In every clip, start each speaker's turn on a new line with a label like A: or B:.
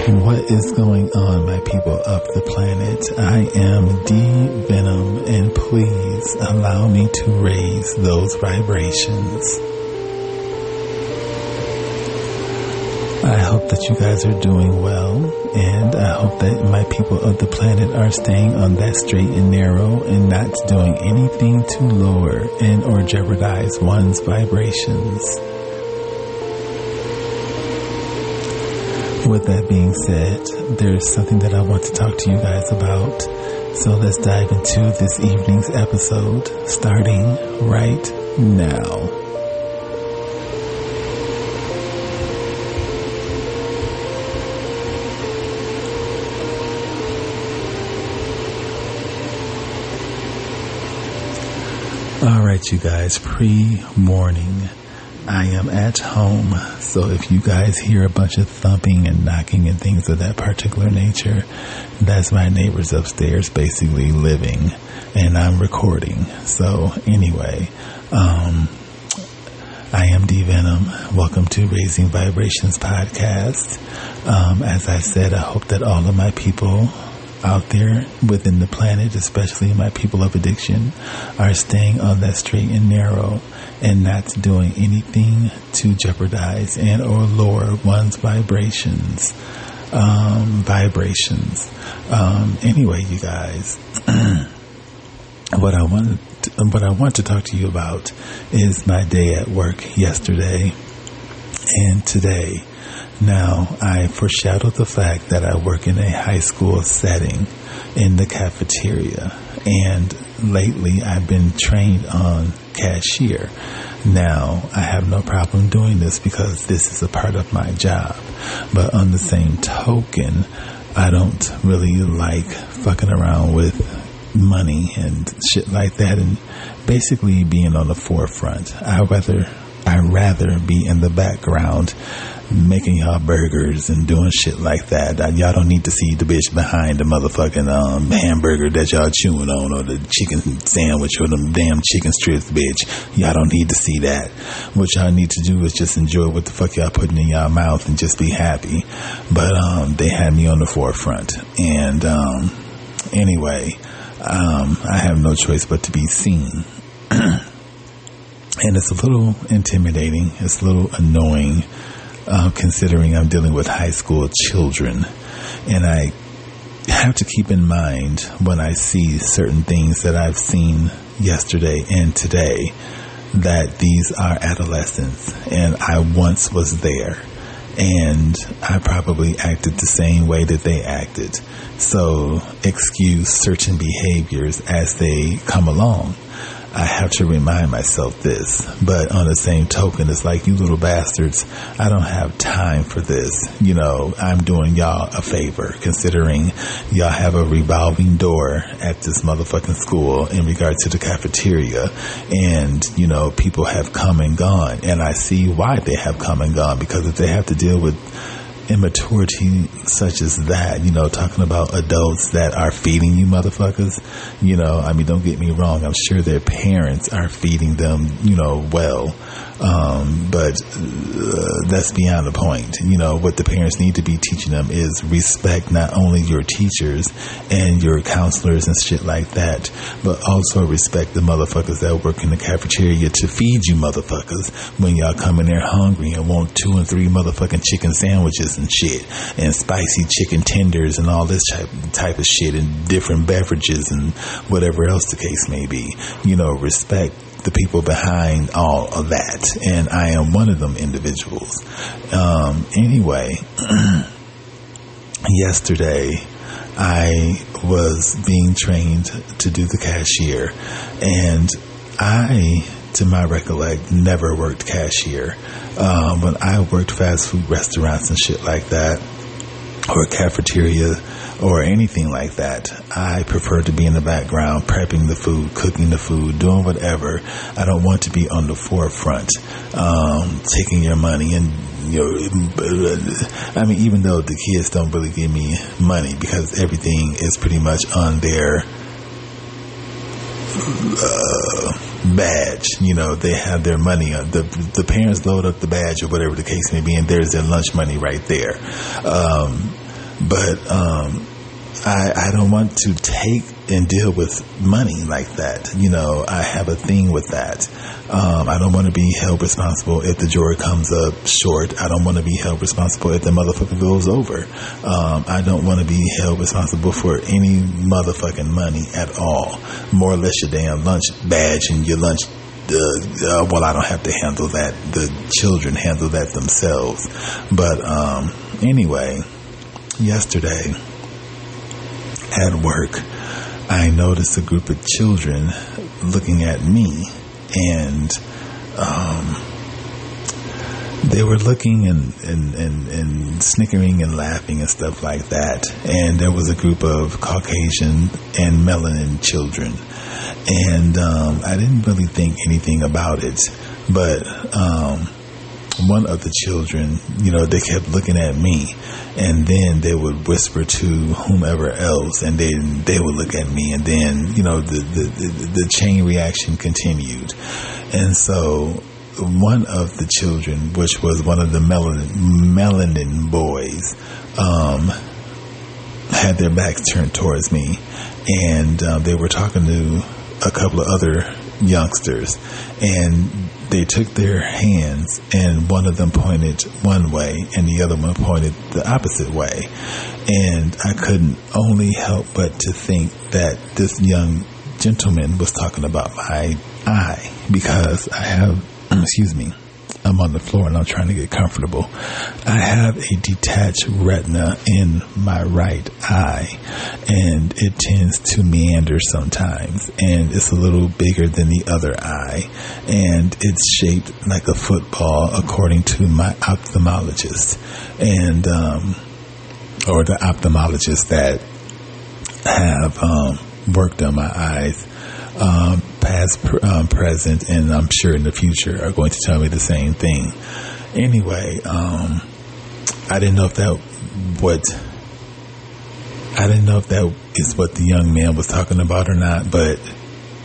A: What is going on, my people of the planet? I am D Venom, and please allow me to raise those vibrations. I hope that you guys are doing well, and I hope that my people of the planet are staying on that straight and narrow and not doing anything to lower and or jeopardize one's vibrations. With that being said, there's something that I want to talk to you guys about. So let's dive into this evening's episode, starting right now. Alright, you guys, pre-morning. I am at home, so if you guys hear a bunch of thumping and knocking and things of that particular nature, that's my neighbors upstairs basically living, and I'm recording. So anyway, I am D Venom. Welcome to Raising Vibrations Podcast. As I said, I hope that all of my people out there within the planet, especially my people of addiction, are staying on that straight and narrow and not doing anything to jeopardize and or lower one's vibrations. Anyway, you guys, what I want to talk to you about is my day at work yesterday and today. Now, I foreshadowed the fact that I work in a high school setting in the cafeteria, and lately I've been trained on cashier. Now, I have no problem doing this because this is a part of my job, but on the same token, I don't really like fucking around with money and shit like that, and basically being on the forefront. I'd rather be in the background making y'all burgers and doing shit like that. Y'all don't need to see the bitch behind the motherfucking hamburger that y'all chewing on, or the chicken sandwich, or them damn chicken strips, bitch. Y'all don't need to see that. What y'all need to do is just enjoy what the fuck y'all putting in y'all mouth and just be happy. But they had me on the forefront, and anyway, I have no choice but to be seen. And it's a little intimidating. It's a little annoying, considering I'm dealing with high school children. And I have to keep in mind when I see certain things that I've seen yesterday and today, that these are adolescents. And I once was there. And I probably acted the same way that they acted. So excuse certain behaviors as they come along. I have to remind myself this, but on the same token, it's like, you little bastards, I don't have time for this. You know, I'm doing y'all a favor, considering y'all have a revolving door at this motherfucking school in regards to the cafeteria, and, you know, people have come and gone, and I see why they have come and gone, because if they have to deal with immaturity such as that, you know, talking about adults that are feeding you motherfuckers, you know, I mean, don't get me wrong, I'm sure their parents are feeding them, you know, well, but that's beyond the point. You know, what the parents need to be teaching them is respect not only your teachers and your counselors and shit like that, but also respect the motherfuckers that work in the cafeteria to feed you motherfuckers when y'all come in there hungry and want 2 and 3 motherfucking chicken sandwiches and shit, and spicy chicken tenders and all this type of shit, and different beverages and whatever else the case may be. You know, respect the people behind all of that, and I am one of them individuals. Anyway, yesterday I was being trained to do the cashier, and I, to my recollect, never worked cashier. When I worked fast food restaurants and shit like that, or cafeteria, or anything like that, I prefer to be in the background, prepping the food, cooking the food, doing whatever. I don't want to be on the forefront, taking your money. And, you know, I mean, even though the kids don't really give me money, because everything is pretty much on their badge, you know, they have their money on the parents load up the badge or whatever the case may be, and there's their lunch money right there. But I don't want to take and deal with money like that. I have a thing with that. I don't want to be held responsible if the drawer comes up short. I don't want to be held responsible if the motherfucker goes over. I don't want to be held responsible for any motherfucking money at all. More or less your damn lunch badge and your lunch. Well, I don't have to handle that. The children handle that themselves. But anyway, yesterday at work, I noticed a group of children looking at me, and they were looking and snickering and laughing and stuff like that. And there was a group of Caucasian and melanin children, and I didn't really think anything about it, but one of the children, they kept looking at me, and then they would whisper to whomever else, and then they would look at me, and then the chain reaction continued. And so one of the children, which was one of the melanin boys, had their backs turned towards me, and they were talking to a couple of other youngsters, and they took their hands, and one of them pointed one way and the other one pointed the opposite way. And I couldn't only help but to think that this young gentleman was talking about my eye, because I have, I'm on the floor and I'm trying to get comfortable. I have a detached retina in my right eye, and it tends to meander sometimes, and it's a little bigger than the other eye, and it's shaped like a football according to my ophthalmologist, and or the ophthalmologist that have worked on my eyes, past, present, and I'm sure in the future are going to tell me the same thing. Anyway, I didn't know if that is what the young man was talking about or not, but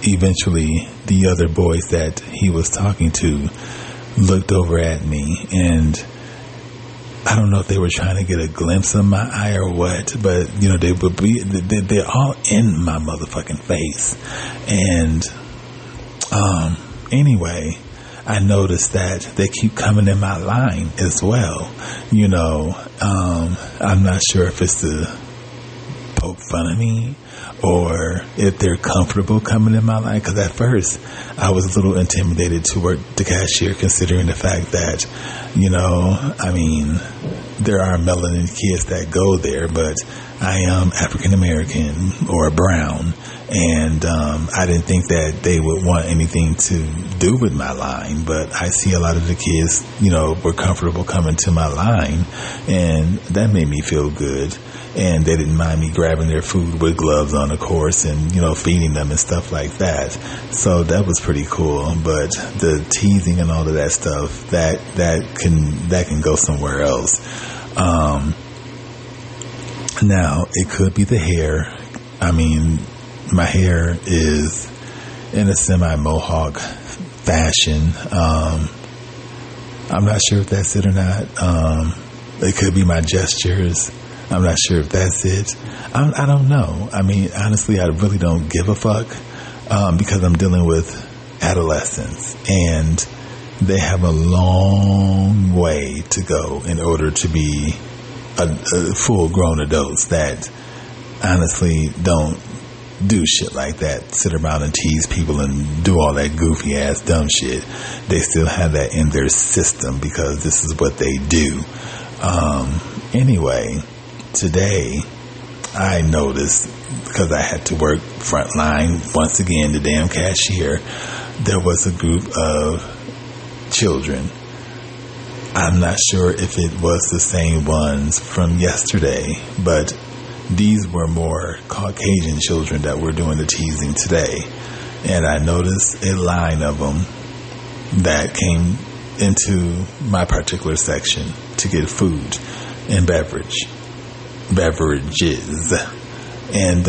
A: eventually the other boys that he was talking to looked over at me, and I don't know if they were trying to get a glimpse of my eye or what, but they're all in my motherfucking face. And anyway, I noticed that they keep coming in my line as well. I'm not sure if it's to poke fun of me or if they're comfortable coming in my line, because at first I was a little intimidated to work the cashier, considering the fact that there are melanin kids that go there, but I am African American or brown, and I didn't think that they would want anything to do with my line. But I see a lot of the kids were comfortable coming to my line, and that made me feel good. And they didn't mind me grabbing their food with gloves on, of course, and feeding them and stuff like that. So that was pretty cool. But the teasing and all of that stuff, that can go somewhere else. Now it could be the hair. My hair is in a semi-mohawk fashion. I'm not sure if that's it or not. It could be my gestures. I'm not sure if that's it. I don't know. Honestly, I really don't give a fuck, because I'm dealing with adolescents, and they have a long way to go in order to be a full-grown adults that honestly don't do shit like that, sit around and tease people and do all that goofy ass dumb shit. They still have that in their system because this is what they do. Anyway, today I noticed, because I had to work front line once again, the damn cashier, there was a group of children. I'm not sure if it was the same ones from yesterday, but these were more Caucasian children that were doing the teasing today. And I noticed a line of them that came into my particular section to get food and beverages. And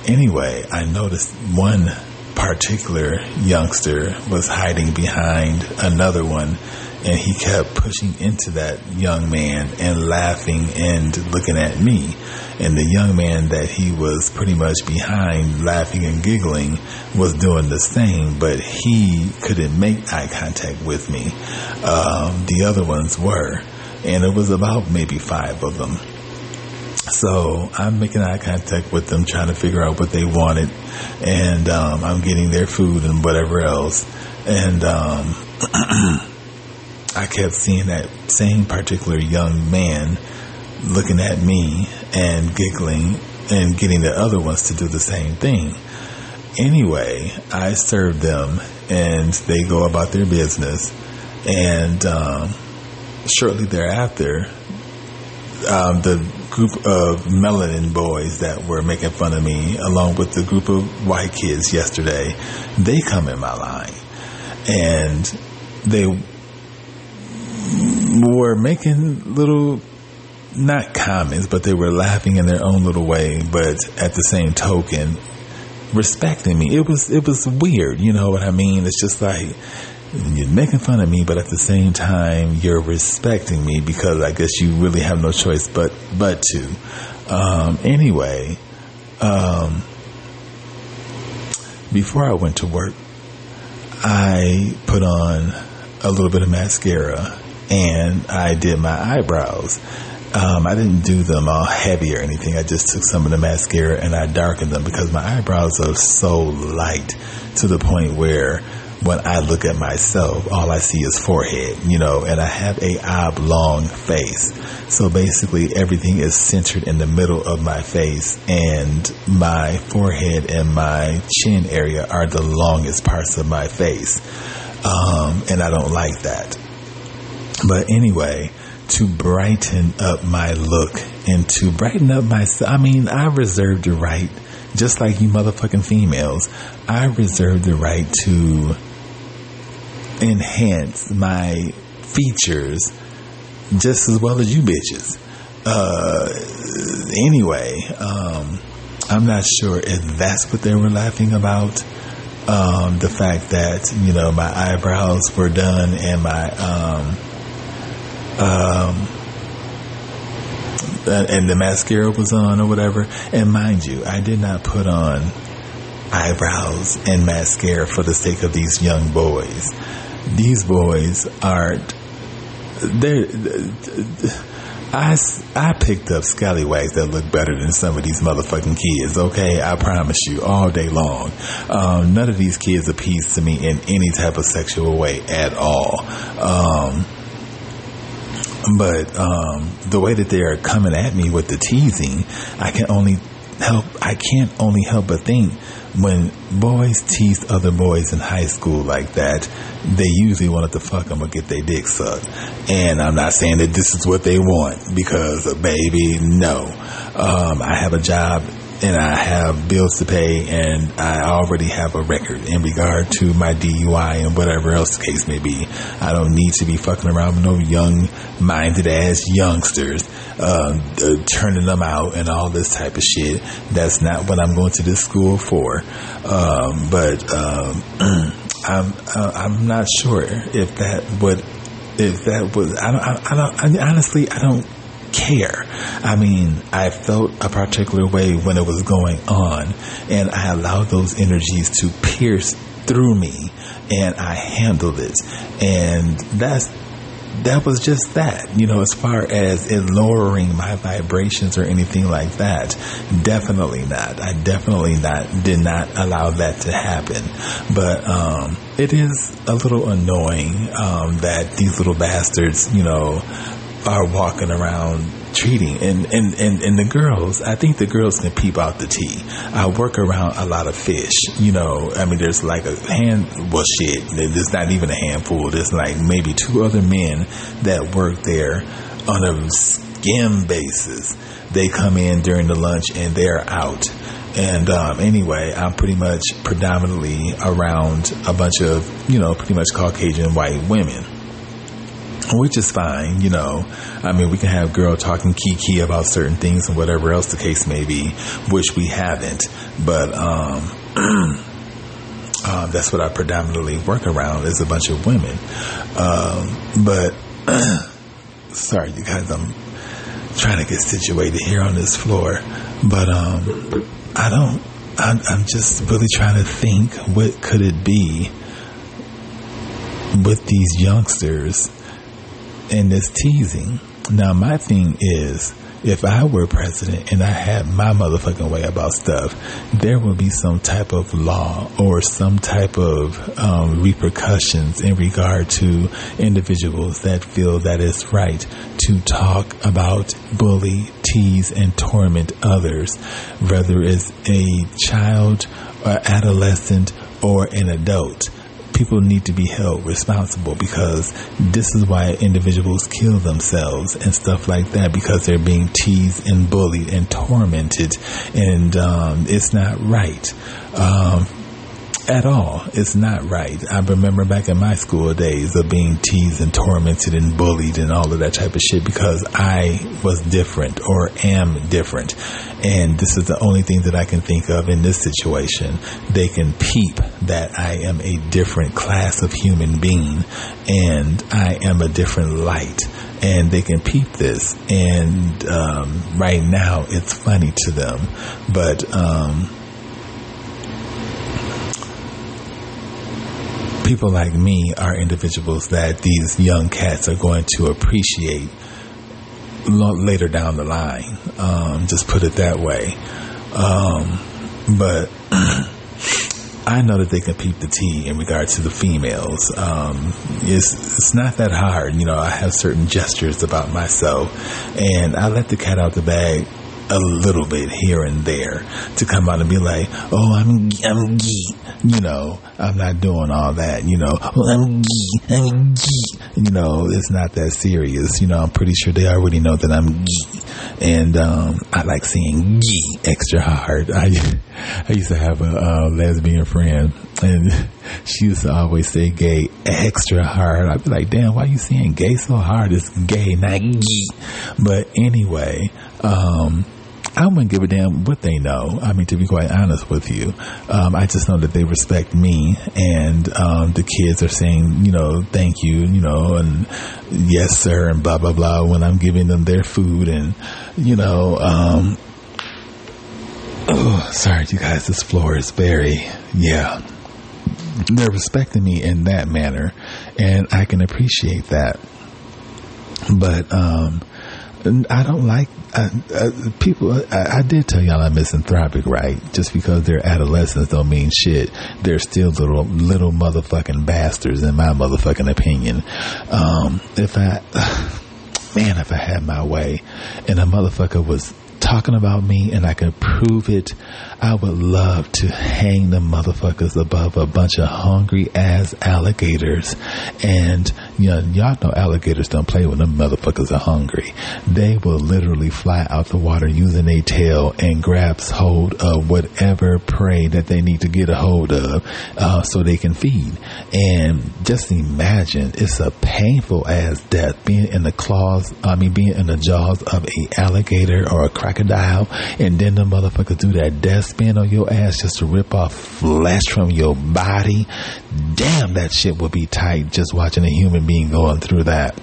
A: anyway, I noticed one particular youngster was hiding behind another one, and he kept pushing into that young man and laughing and looking at me. And the young man that he was pretty much behind, laughing and giggling, was doing the same, but he couldn't make eye contact with me. The other ones were, and it was about maybe 5 of them. So I'm making eye contact with them, trying to figure out what they wanted, and I'm getting their food and whatever else. And I kept seeing that same particular young man looking at me and giggling and getting the other ones to do the same thing. Anyway, I served them and they go about their business. And shortly thereafter, the group of melanin boys that were making fun of me, along with the group of white kids yesterday, they come in my line. And they were making little, not comments, but they were laughing in their own little way, but at the same token, respecting me. It was weird, you know what I mean? It's just like, you're making fun of me, but at the same time, you're respecting me, because I guess you really have no choice but to. Anyway, before I went to work, I put on a little bit of mascara and I did my eyebrows. I didn't do them all heavy or anything. I just took some of the mascara and I darkened them, because my eyebrows are so light to the point where when I look at myself, all I see is forehead, you know, and I have a oblong face. So basically everything is centered in the middle of my face, and my forehead and my chin area are the longest parts of my face. And I don't like that. But anyway, to brighten up my look and to brighten up myself, I mean, I reserve the right, just like you motherfucking females, I reserve the right to enhance my features just as well as you bitches. Anyway, I'm not sure if that's what they were laughing about. The fact that, you know, my eyebrows were done and my and the mascara was on or whatever. And mind you, I did not put on eyebrows and mascara for the sake of these young boys. These boys aren't, I picked up scallywags that look better than some of these motherfucking kids, okay? I promise you, all day long. None of these kids appease to me in any type of sexual way at all. But the way that they are coming at me with the teasing, I can't only help but think, when boys teased other boys in high school like that, they usually wanted to fuck them or get their dick sucked. And I'm not saying that this is what they want, because baby, no. I have a job and I have bills to pay, and I already have a record in regard to my DUI and whatever else the case may be. I don't need to be fucking around with no young-minded ass youngsters, turning them out and all this type of shit. That's not what I'm going to this school for. But I'm not sure if that was. Honestly, I don't care. I mean, I felt a particular way when it was going on, and I allowed those energies to pierce through me, and I handled it. And that was just that, you know, as far as it lowering my vibrations or anything like that. Definitely not. I did not allow that to happen. But it is a little annoying that these little bastards, you know, are walking around treating and the girls. I think the girls can peep out the tea. I work around a lot of fish, you know. I mean, there's like there's not even a handful. There's like maybe 2 other men that work there on a skim basis. They come in during the lunch and they're out. And anyway, I'm pretty much predominantly around a bunch of, you know, pretty much Caucasian white women, which is fine, you know. I mean, we can have girl talking kiki about certain things and whatever else the case may be, which we haven't. But that's what I predominantly work around, is a bunch of women. But sorry, you guys, I'm trying to get situated here on this floor. But I'm just really trying to think, what could it be with these youngsters and this teasing? Now, my thing is, if I were president and I had my motherfucking way about stuff, there would be some type of law or some type of repercussions in regard to individuals that feel that it's right to talk about, bully, tease, and torment others, whether it's a child, or adolescent, or an adult. People need to be held responsible, because this is why individuals kill themselves and stuff like that, because they're being teased and bullied and tormented, and it's not right at all. It's not right. I remember back in my school days of being teased and tormented and bullied and all of that type of shit, because I was different or am different. And this is the only thing that I can think of in this situation. They can peep that I am a different class of human being and I am a different light. And they can peep this. And right now it's funny to them. But people like me are individuals that these young cats are going to appreciate later down the line. Just put it that way. But I know that they can peep the tea in regard to the females. It's not that hard. You know, I have certain gestures about myself, and I let the cat out the bag a little bit here and there to come out and be like, oh, I'm geek. You know, I'm not doing all that. You know, oh, I'm geek. You know, it's not that serious. You know, I'm pretty sure they already know that I'm geek. And I like saying geek extra hard. I used to have a lesbian friend, and she used to always say gay extra hard. I'd be like, damn, why you saying gay so hard? It's gay, not geek. But anyway, I wouldn't give a damn what they know. I mean, to be quite honest with you, I just know that they respect me, and the kids are saying, you know, thank you, you know, and yes, sir, and blah, blah, blah, when I'm giving them their food. And, you know, oh, sorry, you guys, this floor is very, yeah, they're respecting me in that manner, and I can appreciate that. But I don't like people. I did tell y'all I'm misanthropic, right? Just because they're adolescents don't mean shit. They're still little motherfucking bastards in my motherfucking opinion. If I had my way and a motherfucker was talking about me and I could prove it, I would love to hang the motherfuckers above a bunch of hungry ass alligators. And you know, y'all know alligators don't play when them motherfuckers are hungry. They will literally fly out the water using their tail and grabs hold of whatever prey that they need to get a hold of, so they can feed. And just imagine, it's a painful ass death being in the jaws of a alligator or a crocodile, and then the motherfuckers do that death spin on your ass just to rip off flesh from your body. Damn, that shit would be tight just watching a human being going through that.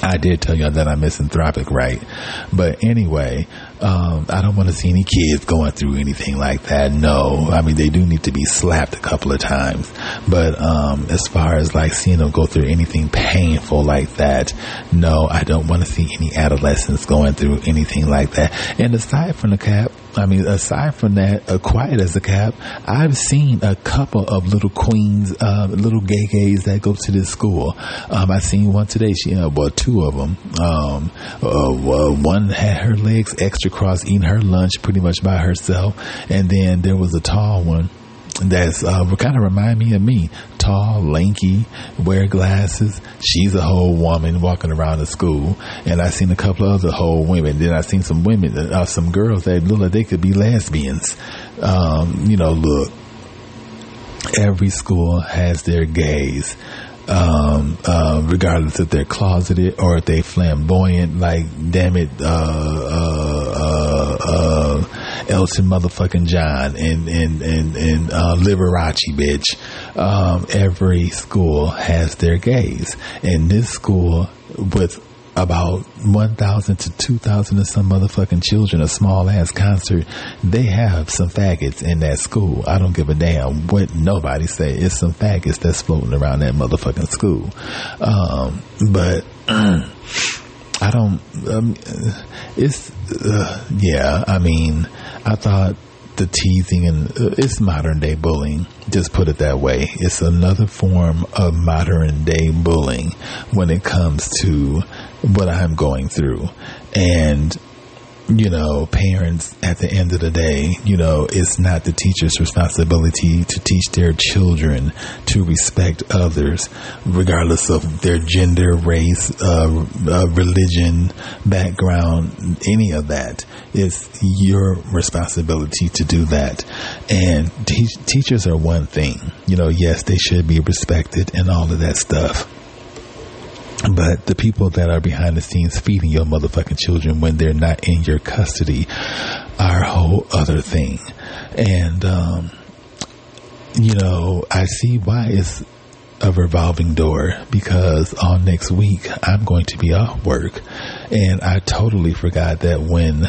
A: I did tell y'all that I'm misanthropic, right? But anyway, I don't want to see any kids going through anything like that. No, I mean, they do need to be slapped a couple of times. But as far as like seeing them go through anything painful like that, no, I don't want to see any adolescents going through anything like that. And aside from that, quiet as a cat, I've seen a couple of little queens, little gays that go to this school. I seen one today. Two of them. One had her legs extra crossed, eating her lunch pretty much by herself, and then there was a tall one that's kind of remind me of me. Tall, lanky, wear glasses. She's a whole woman walking around the school. And I seen a couple of other whole women. Then I seen some women, some girls that look like they could be lesbians. Look, every school has their gays. Regardless if they're closeted or if they flamboyant, like, damn it, Elton motherfucking John and Liberace, bitch. Every school has their gays. And this school with about 1,000 to 2,000 and some motherfucking children, a small ass concert, they have some faggots in that school. I don't give a damn what nobody say. It's some faggots that's floating around that motherfucking school. But I don't, yeah, I mean, I thought the teasing and it's modern day bullying. Just put it that way. It's another form of modern day bullying when it comes to what I'm going through. And, you know, parents at the end of the day, you know, it's not the teacher's responsibility to teach their children to respect others, regardless of their gender, race, religion, background, any of that. It's your responsibility to do that. And teachers are one thing, you know, yes, they should be respected and all of that stuff. But the people that are behind the scenes feeding your motherfucking children when they're not in your custody are a whole other thing. And, you know, I see why it's a revolving door, because all next week I'm going to be off work. And I totally forgot that when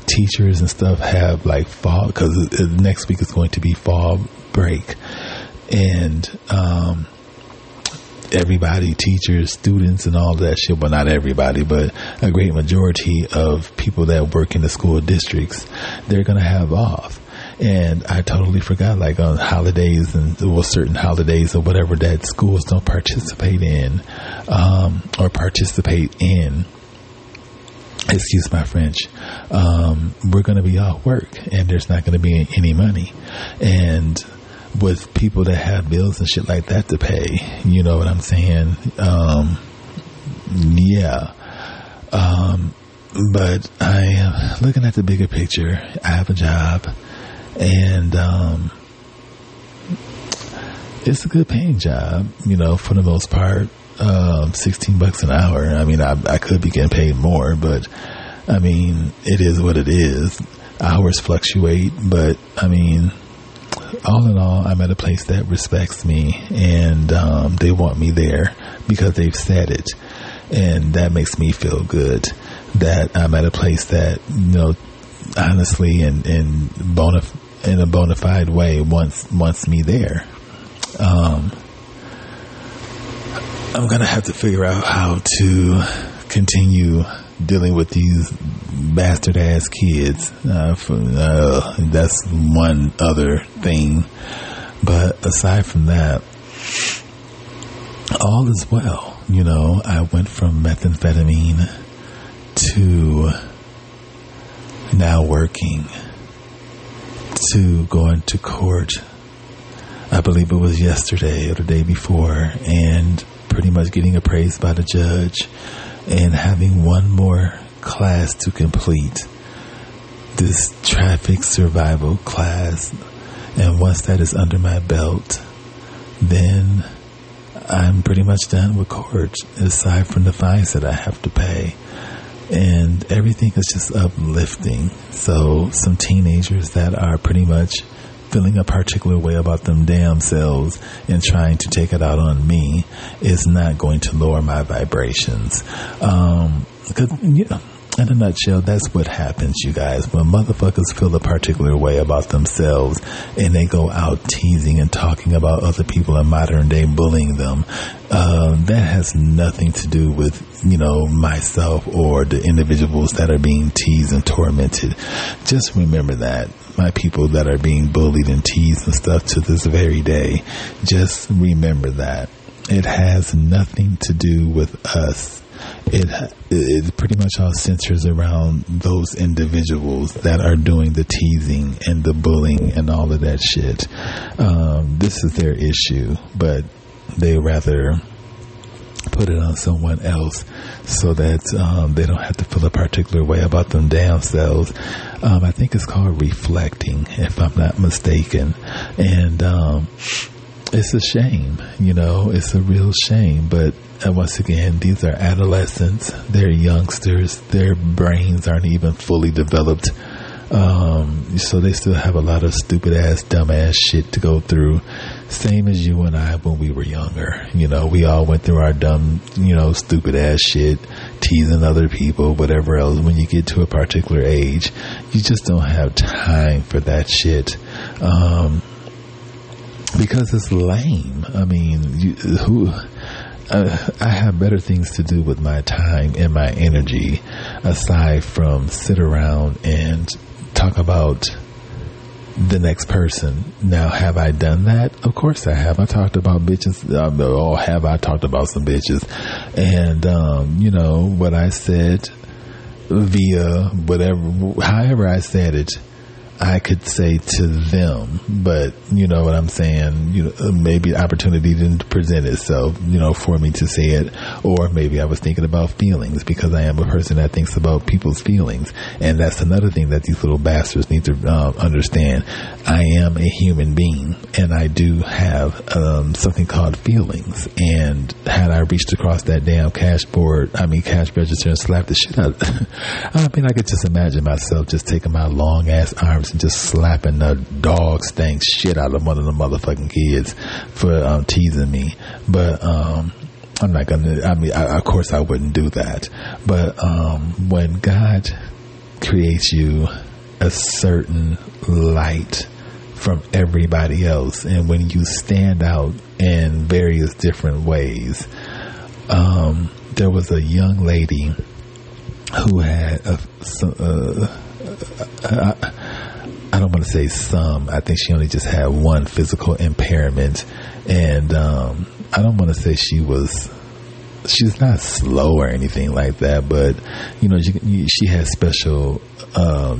A: teachers and stuff have like fall, because next week is going to be fall break. And, everybody, teachers, students, and all that shit. Well, not everybody, but a great majority of people that work in the school districts, they're going to have off. And I totally forgot, like on holidays and certain holidays or whatever that schools don't participate in, or participate in. Excuse my French. We're going to be off work and there's not going to be any money. And with people that have bills and shit like that to pay, you know what I'm saying? Yeah. But I am looking at the bigger picture. I have a job and, it's a good paying job, you know, for the most part. $16 an hour. I mean, I could be getting paid more, but I mean, it is what it is. Hours fluctuate, but I mean, all in all, I'm at a place that respects me, and they want me there because they've said it, and that makes me feel good that I'm at a place that, you know, honestly and in a bona fide way wants me there. I'm gonna have to figure out how to continue dealing with these bastard ass kids. That's one other thing. But aside from that, all is well. You know, I went from methamphetamine to now working to going to court. I believe it was yesterday or the day before, and pretty much getting appraised by the judge and having one more class to complete, this traffic survival class. And once that is under my belt, then I'm pretty much done with court, aside from the fines that I have to pay. And everything is just uplifting. So some teenagers that are pretty much feeling a particular way about them damn selves and trying to take it out on me is not going to lower my vibrations. Because, you know, in a nutshell, that's what happens, you guys. When motherfuckers feel a particular way about themselves and they go out teasing and talking about other people and modern day bullying them, that has nothing to do with, you know, myself or the individuals that are being teased and tormented. Just remember that. My people that are being bullied and teased and stuff to this very day, just remember that. It has nothing to do with us. It pretty much all centers around those individuals that are doing the teasing and the bullying and all of that shit. This is their issue, but they rather put it on someone else so that they don't have to feel a particular way about them damn selves. I think it's called reflecting, if I'm not mistaken. And it's a shame, you know, it's a real shame. But once again, these are adolescents, they're youngsters, their brains aren't even fully developed So they still have a lot of stupid ass, dumb ass shit to go through. Same as you and I when we were younger. We all went through our dumb, stupid ass shit, teasing other people, whatever else. When you get to a particular age, you just don't have time for that shit. Because it's lame. I mean, I have better things to do with my time and my energy aside from sit around and talk about the next person. Now, have I done that? Of course I have. I talked about bitches. Have I talked about some bitches? And, what I said via whatever, however I said it, I could say to them, but you know what I'm saying? Maybe opportunity didn't present itself, for me to say it, or maybe I was thinking about feelings because I am a person that thinks about people's feelings. And that's another thing that these little bastards need to understand. I am a human being and I do have something called feelings. And had I reached across that damn cash register and slapped the shit out of it, I could just imagine myself just taking my long ass arms and just slapping the dog stank shit out of one of the motherfucking kids for teasing me. But I'm not gonna, of course I wouldn't do that. But when God creates you a certain light from everybody else, and when you stand out in various different ways, there was a young lady who had I don't want to say some. I think she only just had one physical impairment, and I don't want to say she's not slow or anything like that, but she has special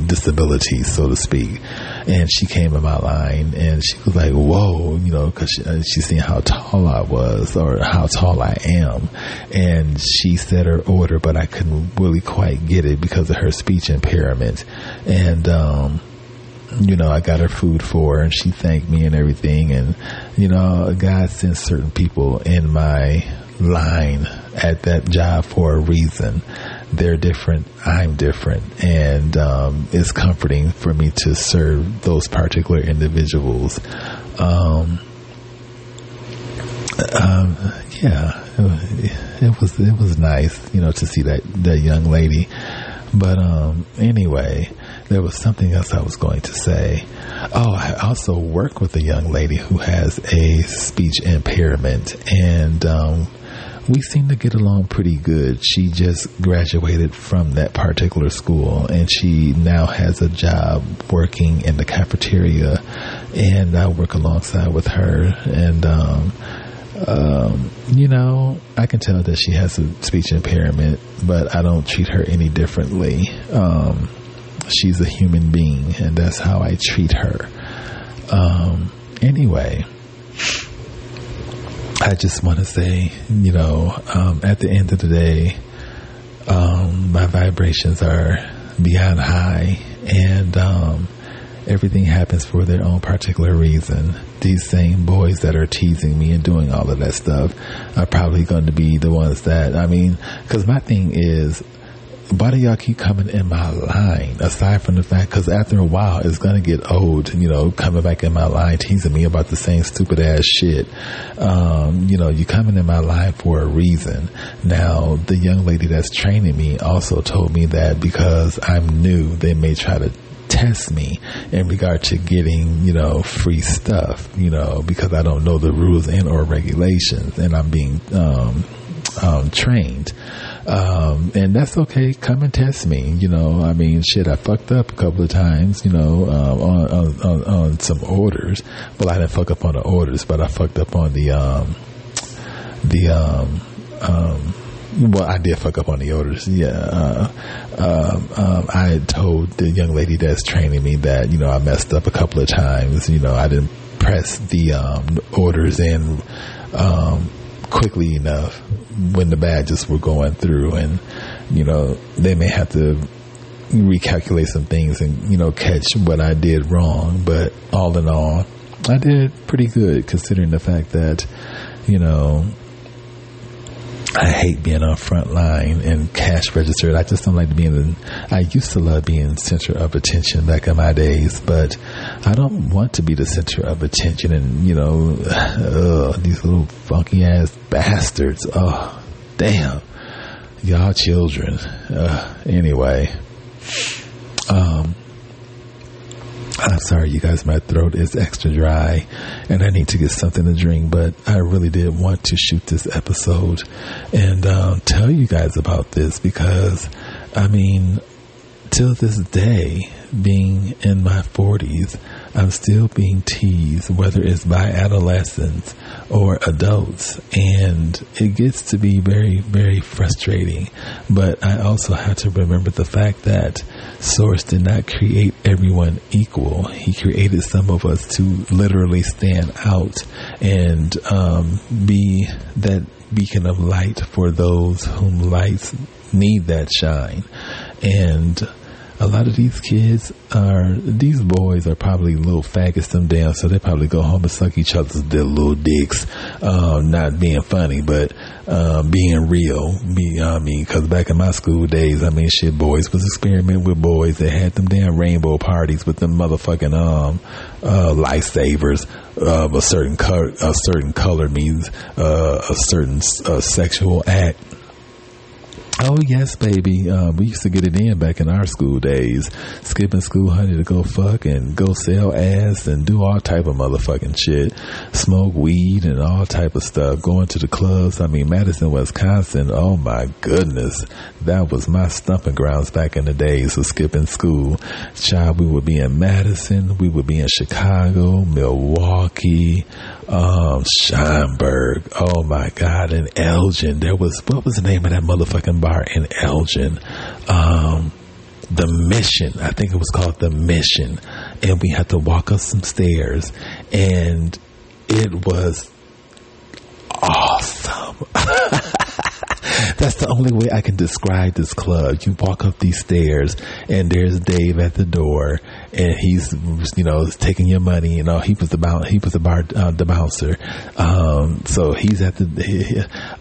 A: disabilities, so to speak. And she came in my line, and she was like, "Whoa," because she seen how tall I was or how tall I am, and she said her order, but I couldn't really quite get it because of her speech impairment, and I got her food for her and she thanked me and everything. And, God sends certain people in my line at that job for a reason. They're different. I'm different. And, it's comforting for me to serve those particular individuals. It was nice, to see that young lady. But anyway, there was something else I was going to say. I also work with a young lady who has a speech impairment, and we seem to get along pretty good. She just graduated from that particular school, and she now has a job working in the cafeteria, and I work alongside with her. And I can tell that she has a speech impairment, but I don't treat her any differently. She's a human being, and that's how I treat her. Anyway, I just want to say, at the end of the day, my vibrations are beyond high, and everything happens for their own particular reason. These same boys that are teasing me and doing all of that stuff are probably going to be the ones that, because my thing is, why do y'all keep coming in my line? Aside from the fact, because after a while, it's going to get old, coming back in my line, teasing me about the same stupid ass shit. You coming in my line for a reason. Now, the young lady that's training me also told me that because I'm new, they may try to test me in regard to getting, free stuff, because I don't know the rules and or regulations, and I'm being trained. And that's okay. Come and test me. I fucked up a couple of times, on some orders. Well, I didn't fuck up on the orders, but I fucked up on well, I did fuck up on the orders. Yeah. I had told the young lady that's training me that, I messed up a couple of times. I didn't press the orders in quickly enough when the badges were going through, and they may have to recalculate some things and catch what I did wrong. But all in all, I did pretty good considering the fact that I hate being on front line and cash registered. I just don't like to be I used to love being center of attention back in my days, but I don't want to be the center of attention and, these little funky ass bastards. Oh, damn. Y'all children. Anyway. I'm sorry, you guys, my throat is extra dry and I need to get something to drink, but I really did want to shoot this episode and tell you guys about this because, till this day, being in my 40s, I'm still being teased, whether it's by adolescents or adults, and it gets to be very, very frustrating. But I also have to remember the fact that Source did not create everyone equal. He created some of us to literally stand out and be that beacon of light for those whom lights need that shine. And a lot of these boys are probably little faggots them down, so they probably go home and suck each other's little dicks. Not being funny, but being real. Because back in my school days, boys was experimenting with boys. They had them damn rainbow parties with them motherfucking lifesavers of a certain color means a certain sexual act. Oh, yes, baby. We used to get it in back in our school days. Skipping school, honey, to go fuck and go sell ass and do all type of motherfucking shit. Smoke weed and all type of stuff. Going to the clubs. Madison, Wisconsin. Oh, my goodness. That was my stomping grounds back in the days of skipping school. Child, we would be in Madison. We would be in Chicago, Milwaukee, Schaumburg. Oh, my God. And Elgin. What was the name of that motherfucking bar in Elgin? The Mission. I think it was called The Mission. And we had to walk up some stairs. And it was awesome. That's the only way I can describe this club. You walk up these stairs and there's Dave at the door and he's, taking your money. He was the bouncer. So he's at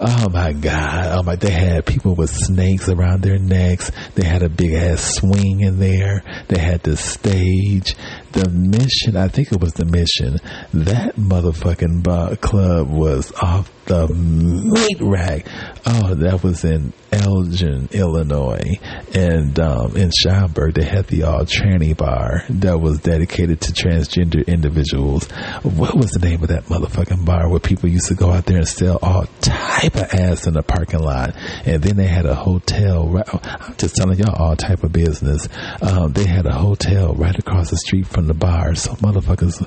A: oh my God. They had people with snakes around their necks. They had a big ass swing in there. They had the stage. The Mission, I think it was The Mission. That motherfucking club was off the meat rack. Oh, that was in Elgin, Illinois. And in Schaumburg, they had the All Tranny Bar that was dedicated to transgender individuals. What was the name of that motherfucking bar where people used to go out there and sell all type of ass in the parking lot? And then they had a hotel. I'm just telling y'all all type of business. They had a hotel right across the street from the bar. So motherfuckers,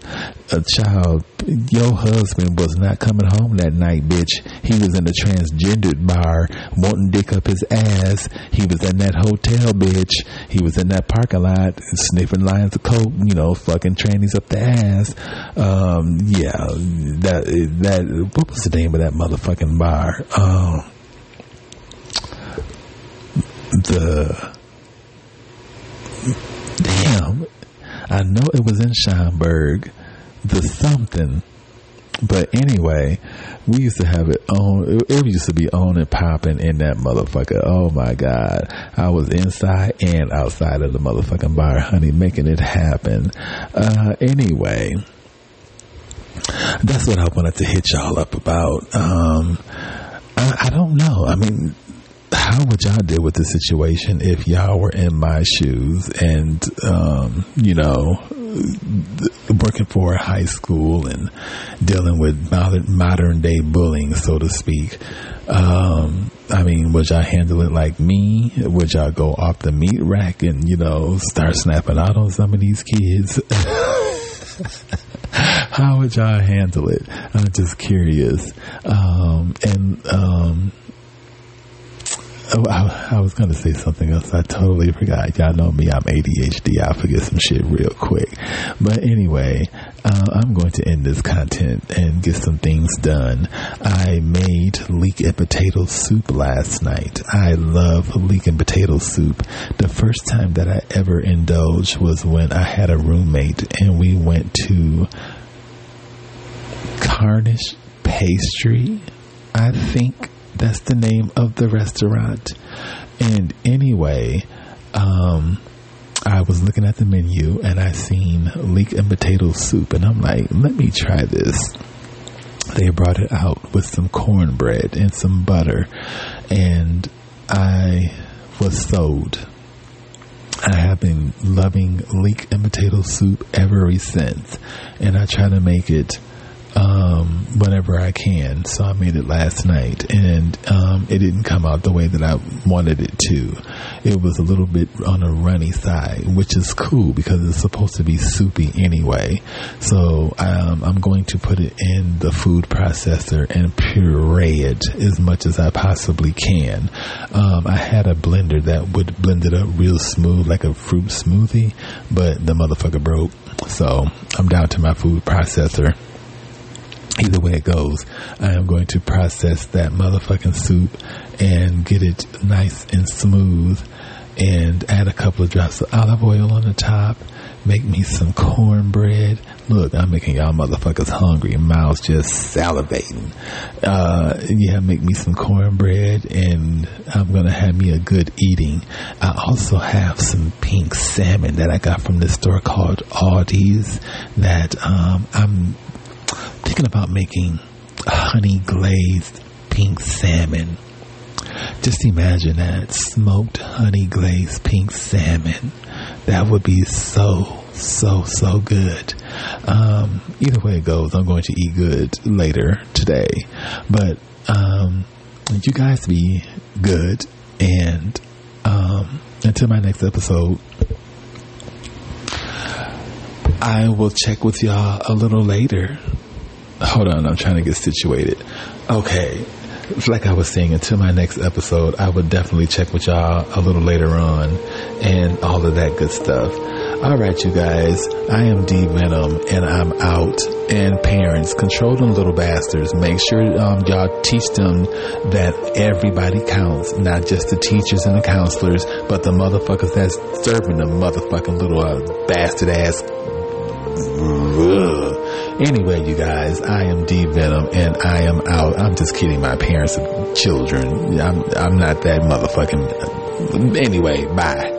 A: a child, your husband was not coming home that night, bitch. He was in the transgendered bar wanting dick up his ass. He was in that hotel, bitch. He was in that parking lot sniffing lines of coke, fucking trannies up the ass. What was the name of that motherfucking bar? I know it was in Schaumburg, the something. But anyway, we used to have it on. It used to be on and popping in that motherfucker. Oh my God. I was inside and outside of the motherfucking bar, honey, making it happen. Anyway, that's what I wanted to hit y'all up about. I don't know. How would y'all deal with the situation if y'all were in my shoes and, working for a high school and dealing with modern day bullying, so to speak? Would y'all handle it like me? Would y'all go off the meat rack and, start snapping out on some of these kids? How would y'all handle it? I'm just curious. I was going to say something else. I totally forgot. Y'all know me. I'm ADHD. I'll forget some shit real quick. But anyway, I'm going to end this content and get some things done. I made leek and potato soup last night. I love leek and potato soup. The first time that I ever indulged was when I had a roommate and we went to Carnish Pastry, I think That's the name of the restaurant. And anyway, I was looking at the menu and I seen leek and potato soup, and I'm like, let me try this. They brought it out with some cornbread and some butter, and I was sold. I have been loving leek and potato soup ever since, and I try to make it whenever I can. So I made it last night, and it didn't come out the way that I wanted it to. It was a little bit on a runny side, which is cool because it's supposed to be soupy anyway. So I'm going to put it in the food processor and puree it as much as I possibly can. I had a blender that would blend it up real smooth like a fruit smoothie, but the motherfucker broke. So I'm down to my food processor. Either way it goes, I am going to process that motherfucking soup and get it nice and smooth, and add a couple of drops of olive oil on the top. Make me some cornbread. Look, I'm making y'all motherfuckers hungry. Mouths just salivating. Make me some cornbread, and I'm gonna have me a good eating. I also have some pink salmon that I got from this store called Aldi's that I'm thinking about making honey glazed pink salmon. Just imagine that, smoked honey glazed pink salmon. That would be so good. Either way it goes, I'm going to eat good later today. But you guys be good, and until my next episode, I will check with y'all a little later. Hold on, I'm trying to get situated. Okay, like I was saying, until my next episode, I would definitely check with y'all a little later on and all of that good stuff. All right, you guys, I am D Venom, and I'm out. And parents, control them little bastards. Make sure y'all teach them that everybody counts, not just the teachers and the counselors, but the motherfuckers that's serving them motherfucking little bastard ass. Anyway, you guys, I am D Venom, and I am out. I'm just kidding, my parents and children. I'm not that motherfucking. Anyway, bye.